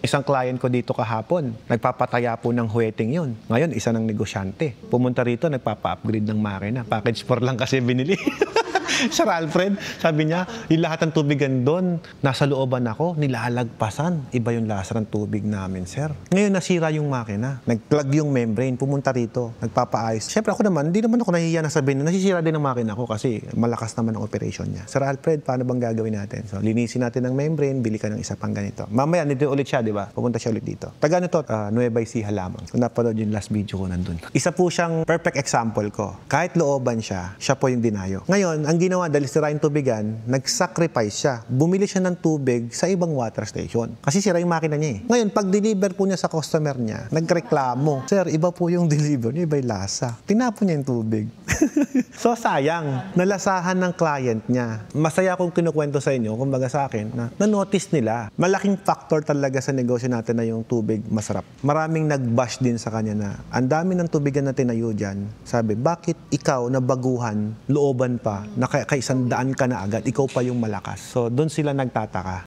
Isang client ko dito kahapon, nagpapataya po ng huweting yun. Ngayon, isa ng negosyante. Pumunta rito, nagpapa-upgrade ng makina. Package 4 lang kasi binili. Sir Alfred, sabi niya, yung lahat ng tubigan doon, nasa looban ako, nilalagpasan. Iba yung lasa ng tubig namin, sir. Ngayon, nasira yung makina. Nag-plug yung membrane, pumunta rito, nagpapaayos. Siyempre ako naman, hindi naman ako nahihiya na sabihin na nasisira din ang makina ko kasi malakas naman ang operation niya. Sir Alfred, paano bang gagawin natin? So, linisin natin ang membrane, bili ka ng isa pang ganito. Mamaya, nandito ulit siya, di ba? Pupunta siya ulit dito. Taga ano to? Nueva Ecija lamang. Kung napanood yung last video ko nandun. Isa po siyang perfect example ko. Kahit looban siya, siya po yung dinayo. Ngayon, ang ginawa dahil sira yung tubigan, nag-sacrifice siya. Bumili siya ng tubig sa ibang water station. Kasi sira yung makina niya eh. Ngayon, pag-deliver po niya sa customer niya, nagreklamo. Sir, iba po yung deliver niya, iba yung lasa. Tinapon niya yung tubig. So, sayang. Nalasahan ng client niya. Masaya kong kinukwento sa inyo, kumbaga sa akin, na na-notice nila. Malaking factor talaga sa negosyo natin na yung tubig masarap. Maraming nag-bash din sa kanya na ang dami ng tubigan na tinayo dyan. Sabi, bakit ikaw na baguhan, looban pa, na kay 100 ka na agad, ikaw pa yung malakas. So, doon sila nagtataka.